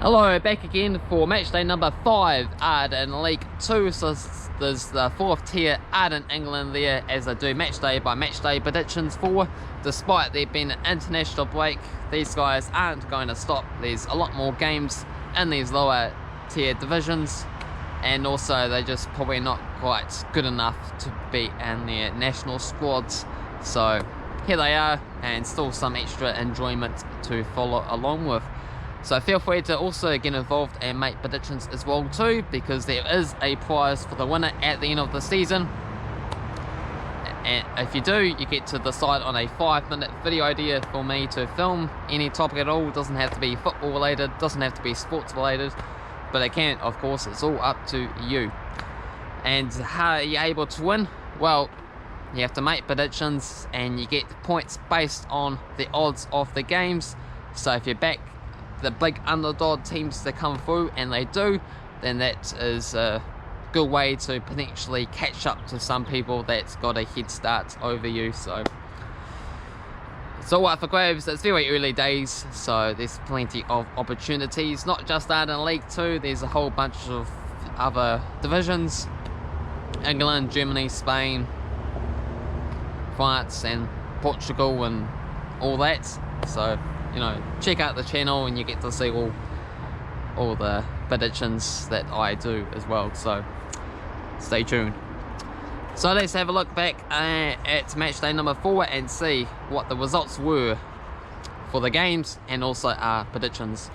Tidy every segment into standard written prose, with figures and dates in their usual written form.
Hello, back again for matchday number 5, Arden League 2. So there's the 4th tier Arden England there as I do matchday by matchday predictions for. Despite there being an international break, these guys aren't going to stop. There's a lot more games in these lower tier divisions, and also they're just probably not quite good enough to be in their national squads. So here they are, and still some extra enjoyment to follow along with. So feel free to also get involved and make predictions as well too, because there is a prize for the winner at the end of the season. And if you do, you get to decide on a 5-minute video idea for me to film any topic at all. It doesn't have to be football related, doesn't have to be sports related, but it can, of course. It's all up to you. And how are you able to win? Well, you have to make predictions and you get points based on the odds of the games. So if you back the big underdog teams to come through, and they do, then that is a good way to potentially catch up to some people that's got a head start over you. So it's all up for grabs. It's very early days, so there's plenty of opportunities. Not just Arden League 2, there's a whole bunch of other divisions: England, Germany, Spain, France and Portugal and all that. So you know, check out the channel and you get to see all the predictions that I do as well, so stay tuned. So let's have a look back at matchday number 4 and see what the results were for the games and also our predictions.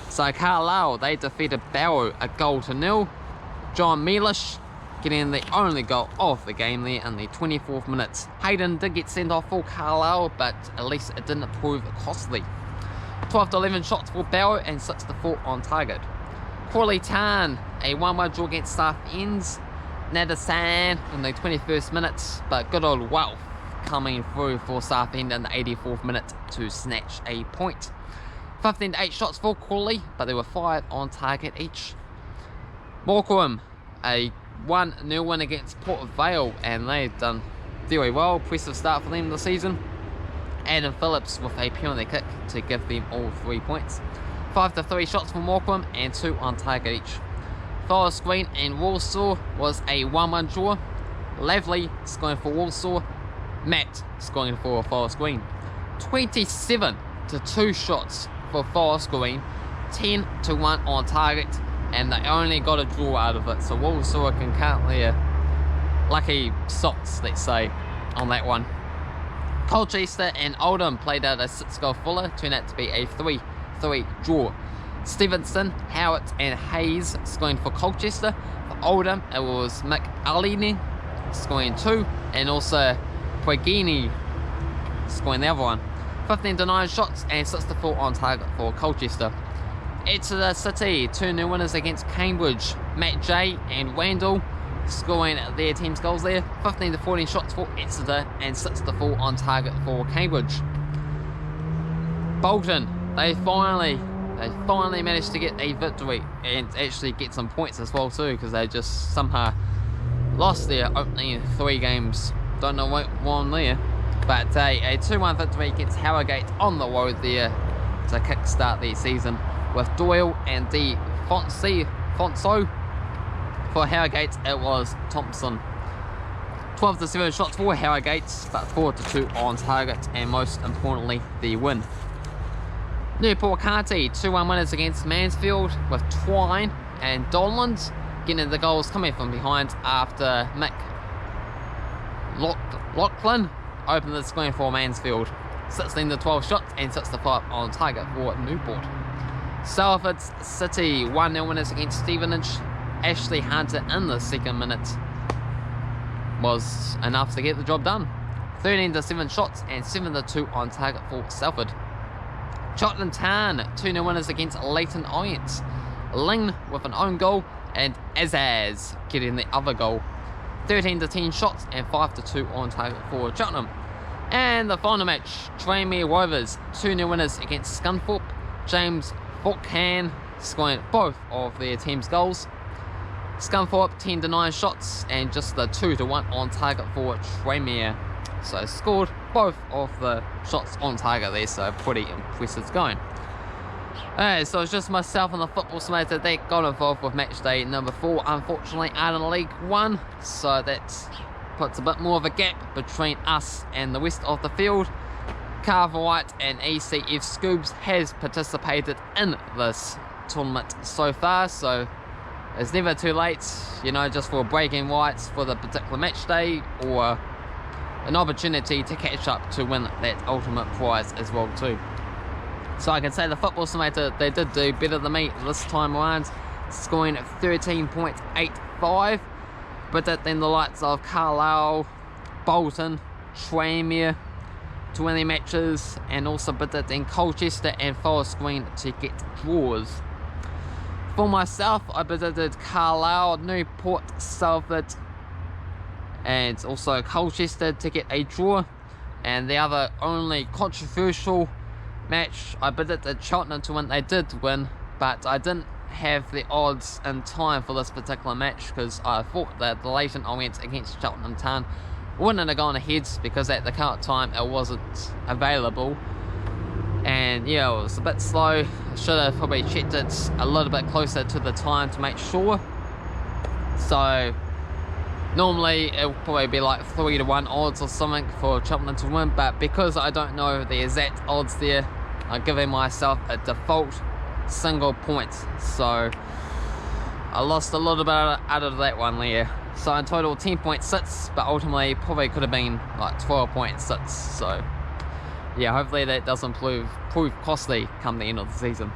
So Carlisle, they defeated Barrow 1-0. John Mealish getting the only goal of the game there in the 24th minute. Hayden did get sent off for Carlisle, but at least it didn't prove costly. 12-11 shots for Barrow and 6-4 on target. Crawley Town, a 1-1 draw against Southend. Nadasan in the 21st minute, but good old Wealth coming through for Southend in the 84th minute to snatch a point. 15-8 shots for Crawley, but there were 5 on target each. Morecambe, a 1-0 win against Port Vale, and they've done very well. Impressive start for them this season. Adam Phillips with a penalty kick to give them all 3 points. 5-3 shots for Morecambe and 2 on target each. Forest Green and Walsall was a 1-1 draw. Lavely scoring for Walsall, Matt scoring for Forest Green. 27-2 shots for Forest Green, 10-1 on target, and they only got a draw out of it. So Walsall can count their lucky socks, let's say, on that one. Colchester and Oldham played out a 6-goal fuller, turned out to be a 3-3 draw. Stevenson, Howard and Hayes scoring for Colchester. For Oldham, it was Mick Alini scoring 2, and also Puigini scoring the other one. 15-9 shots and 6-4 on target for Colchester. Exeter City, 2-0 winners against Cambridge. Matchday and Wandle scoring their team's goals there. 15-14 shots for Exeter and 6-4 on target for Cambridge. Bolton, they finally managed to get a victory and actually get some points as well too, because they just somehow lost their opening 3 games. Don't know what won there, but a 2-1 victory against Harrogate on the road there to kickstart their season, with Doyle and De Fonso. For Harrogate, it was Thompson. 12-7 shots for Harrogate, but 4-2 on target, and most importantly, the win. Newport County, 2-1 winners against Mansfield, with Twine and Donland getting the goals coming from behind after Mick Lachlan opened the screen for Mansfield. 16-12 shots and 6-5 on target for Newport. Salford City, 1-0 winners against Stevenage. Ashley Hunter in the 2nd minute was enough to get the job done. 13-7 shots and 7-2 on target for Salford. Cheltenham Town, 2-0 winners against Leyton Orient. Ling with an own goal and Azaz getting the other goal. 13-10 shots and 5-2 on target for Cheltenham. And the final match, Tranmere Rovers, 2-0 winners against Scunthorpe. James Falkham scoring both of their team's goals. Scunthorpe 10-9 shots and just the 2-1 on target for Tranmere. So scored both of the shots on target there, so pretty impressive going. Alright, so it's just myself and the football simulator that got involved with match day number 4, unfortunately out in League 1, so that puts a bit more of a gap between us and the rest of the field. Cavan Wright and ECF Scoobs has participated in this tournament so far, so it's never too late, you know, just for bragging rights for the particular match day, or an opportunity to catch up to win that ultimate prize as well too. So I can say the football simulator, they did do better than me this time around, scoring 13.85, but then the likes of Carlisle, Bolton, Tranmere to win their matches, and also but then Colchester and Forest Green to get draws. For myself, I bidded Carlisle, Newport, Salford, and also Colchester to get a draw. And the other only controversial match, I bidded Cheltenham to win. They did win, but I didn't have the odds in time for this particular match because I thought that the Leyton Orient against Cheltenham Town wouldn't have gone ahead because at the current time it wasn't available. And yeah, it was a bit slow. I should have probably checked it a little bit closer to the time to make sure. So normally it will probably be like 3-1 odds or something for Cheltenham to win, but because I don't know the exact odds there, I'm giving myself a default single point. So I lost a little bit out of that one there. So in total 10.6, but ultimately probably could have been like 12.6. So yeah, hopefully that doesn't prove costly come the end of the season.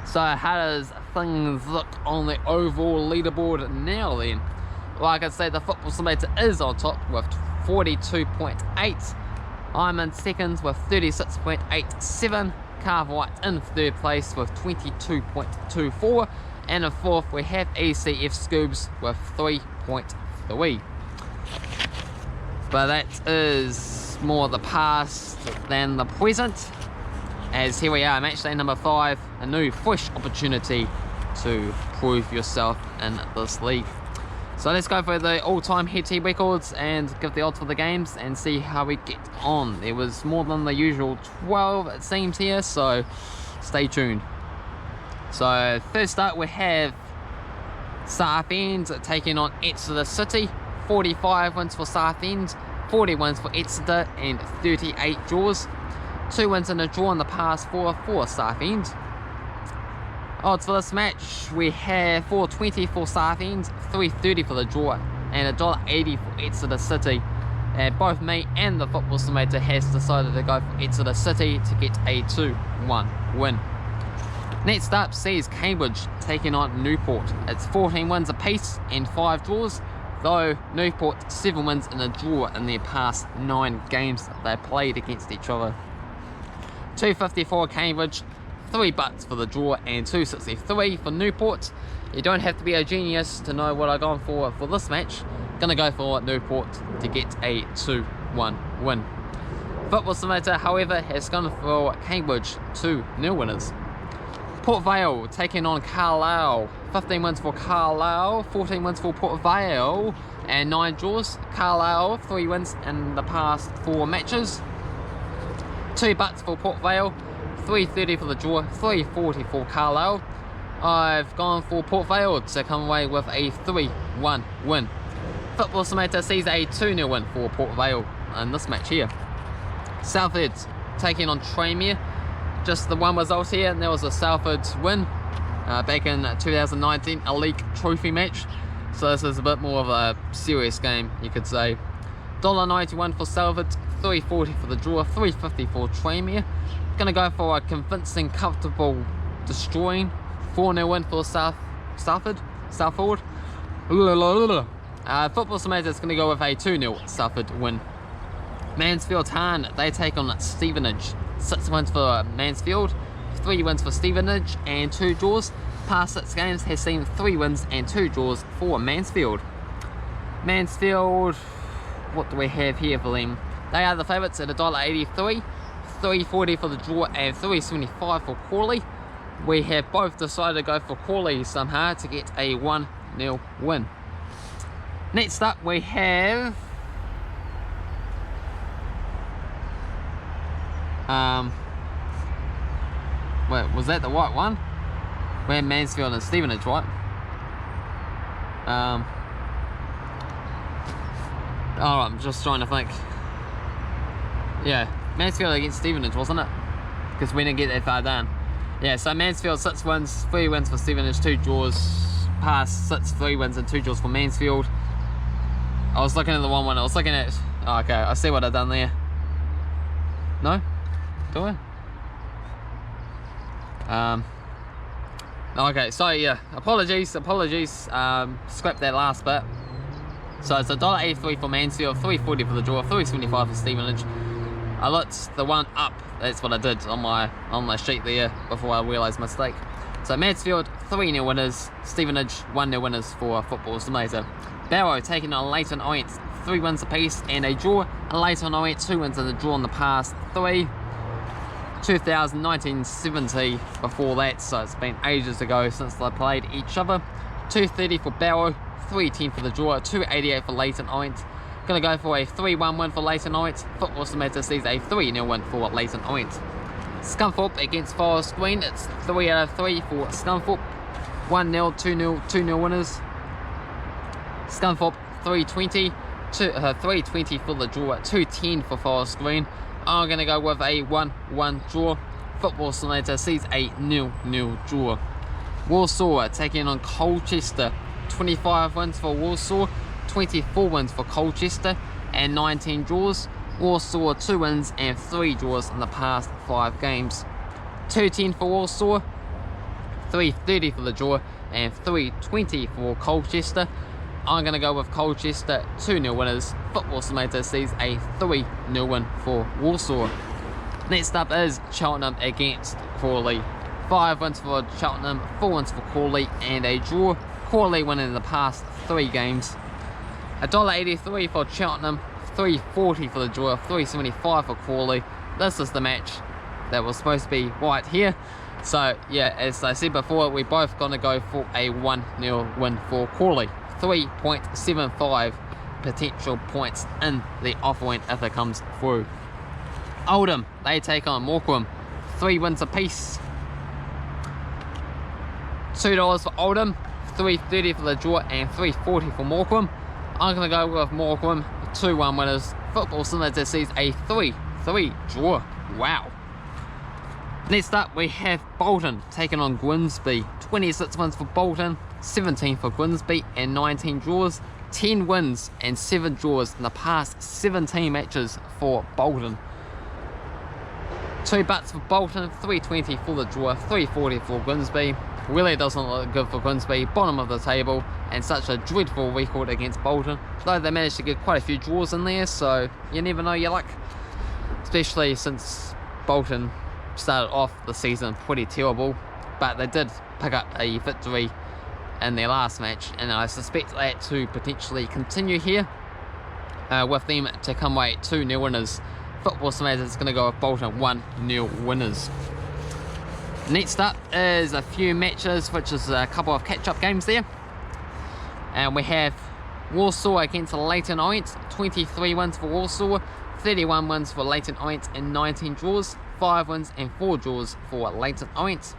So how does things look on the overall leaderboard now then? Like I say, the football simulator is on top with 42.8. I'm in second with 36.87. Cavan Wright in third place with 22.24. And in fourth we have ECF Scoobs with 3.3. But that is more the past than the present, as here we are, match day number 5, a new fresh opportunity to prove yourself in this league. So let's go for the all-time head-to-head records and give the odds for the games and see how we get on. There was more than the usual 12 it seems here, so stay tuned. So first up we have Southend taking on Exeter City. 45 wins for Southend, 40 wins for Exeter, and 38 draws. 2 wins and a draw in the past 4 for Southend. Odds for this match, we have 4.20 for Southend, 3.30 for the draw, and $1.80 for Exeter City. And both me and the football simulator has decided to go for Exeter City to get a 2-1 win. Next up sees Cambridge taking on Newport. It's 14 wins apiece and 5 draws, though Newport 7 wins and a draw in their past 9 games they played against each other. 2.50 for Cambridge, 3 bucks for the draw, and 2.63 for Newport. You don't have to be a genius to know what I've gone for this match. Gonna go for Newport to get a 2-1 win. Football simulator, however, has gone for Cambridge 2-0 winners. Port Vale taking on Carlisle. 15 wins for Carlisle, 14 wins for Port Vale, and 9 draws. Carlisle 3 wins in the past 4 matches. 2 bucks for Port Vale, 3.30 for the draw, 3.40 for Carlisle. I've gone for Port Vale to come away with a 3-1 win. Football simulator sees a 2-0 win for Port Vale in this match here. Salford taking on Tranmere. Just the one result here, and there was a Salford win back in 2019, a league trophy match. So this is a bit more of a serious game, you could say. $1.91 for Salford, 3.40 for the draw, 3.50 for Tranmere. Gonna go for a convincing, comfortable, destroying 4-0 win for Salford. Football simulator is gonna go with a 2-0 Salford win. Mansfield Town, they take on Stevenage. 6 wins for Mansfield, 3 wins for Stevenage, and 2 draws. Past 6 games has seen 3 wins and 2 draws for Mansfield. Mansfield, what do we have here for them? They are the favourites at $1.83, 3.40 for the draw, and 3.75 for Crawley. We have both decided to go for Crawley somehow to get a 1-0 win. Next up we have Wait, was that the right one? We're Mansfield and Stevenage, right? Oh, I'm just trying to think. Yeah, Mansfield against Stevenage, wasn't it? Because we didn't get that far down. Yeah, so Mansfield 6 wins, 3 wins for Stevenage, 2 draws. Past 6, 3 wins and 2 draws for Mansfield. I was looking at the one I was looking at. Oh, okay, I see what I've done there. No? Do I? Okay, so yeah, apologies, scrap that last bit. So it's $1.83 for Mansfield, $3.40 for the draw, $3.75 for Stevenage. I looked the one up, that's what I did on my sheet there before I realised my mistake. So Mansfield 3-0 winners, Stevenage 1-0 winners for Football Simulator. Barrow taking on Leyton Orient, 3 wins apiece and a draw. Leyton Orient 2 wins and a draw in the past 3. 1970 before that, so it's been ages ago since they played each other. 2.30 for Barrow, 3.10 for the draw, 2.88 for Leyton Orient. Gonna go for a 3-1 win for Leyton Orient. Football Simulator sees a 3-0 win for Leyton Orient. Scunthorpe against Forest Green, it's 3 out of 3 for Scunthorpe. 1-0, 2-0, 2-0 winners. Scunthorpe 3.20, 3.20 for the draw, 2.10 for Forest Green. I'm going to go with a 1-1 draw. Football Simulator sees a 0-0 draw. Warsaw taking on Colchester. 25 wins for Warsaw, 24 wins for Colchester, and 19 draws. Warsaw 2 wins and 3 draws in the past 5 games. 2.10 for Warsaw, 3.30 for the draw, and 3.20 for Colchester. I'm going to go with Colchester 2-0 winners. Football Simulator sees a 3-0 win for Warsaw. Next up is Cheltenham against Crawley. 5 wins for Cheltenham, 4 wins for Crawley, and a draw. Crawley winning in the past 3 games. $1.83 for Cheltenham, 3.40 for the draw, 3.75 for Crawley. This is the match that was supposed to be right here. So yeah, as I said before, we're both going to go for a 1-0 win for Crawley. 3.75 potential points in the offer win if it comes through. Oldham, they take on Morecambe. 3 wins apiece. $2 for Oldham, 3.30 for the draw, and 3.40 for Morecambe. I'm going to go with Morecambe, 2-1 winners. Football Simulator sees a 3-3 draw. Wow. Next up, we have Bolton taking on Grimsby. 26 wins for Bolton, 17 for Grimsby, and 19 draws. 10 wins and 7 draws in the past 17 matches for Bolton. $2 for Bolton, 3.20 for the draw, 3.40 for Grimsby. Really doesn't look good for Grimsby, bottom of the table, and such a dreadful record against Bolton. Though they managed to get quite a few draws in there, so you never know your luck. Especially since Bolton started off the season pretty terrible, but they did pick up a victory in their last match, and I suspect that to potentially continue here with them to come away 2-0 winners. Football Simulator is going to go with Bolton 1-0 winners. Next up is a few matches, which is a couple of catch-up games there. And we have Warsaw against Leyton Orient. 23 wins for Warsaw, 31 wins for Leyton Orient, and 19 draws. 5 wins and 4 draws for Leyton Orient.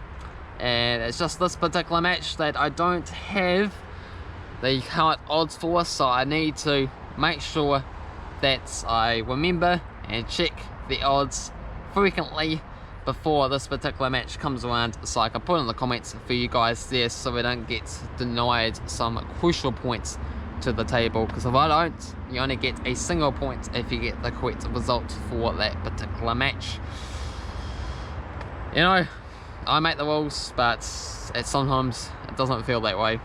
And it's just this particular match that I don't have the current odds for, so I need to make sure that I remember and check the odds frequently before this particular match comes around, so I can put in the comments for you guys there, so we don't get denied some crucial points to the table, because if I don't, you only get a single point if you get the correct result for that particular match. You know, I make the rules, but sometimes it doesn't feel that way.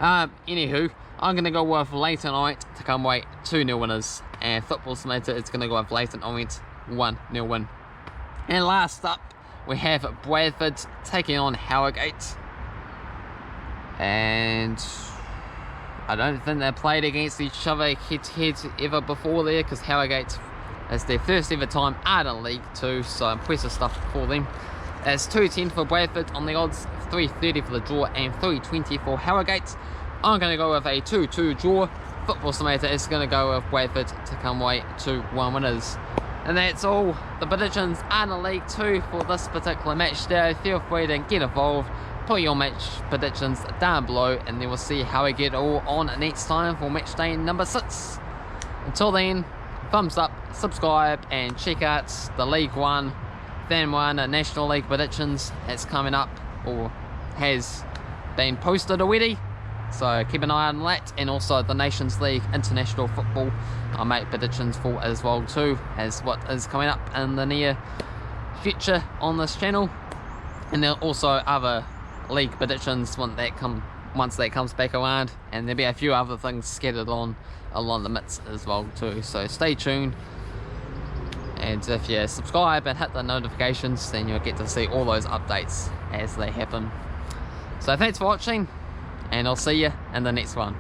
Anywho, I'm going to go with Leyton Orient to come away 2-0 winners, and Football Simulator is going to go with Leyton Orient 1-0 win. And last up, we have Bradford taking on Harrogate. And I don't think they played against each other head-to-head ever before there, because Harrogate is their first ever time out of League 2, so impressive stuff for them. It's 2.10 for Bradford on the odds, 3.30 for the draw, and 3.20 for Harrogate. I'm going to go with a 2-2 draw. Football Simulator is going to go with Bradford to come away 2-1 winners. And that's all the predictions and the League 2 for this particular match day. Feel free to get involved, put your match predictions down below, and then we'll see how we get all on next time for match day number 6. Until then, thumbs up, subscribe, and check out the League 1, Fan 1 National League predictions. It's coming up, or has been posted already. So keep an eye on that, and also the Nations League International Football I'll make predictions for as well too, as what is coming up in the near future on this channel. And there are also other league predictions once that comes back around, and there'll be a few other things scattered on along the midst as well too, so stay tuned. And if you subscribe and hit the notifications, then you'll get to see all those updates as they happen. So thanks for watching, and I'll see you in the next one.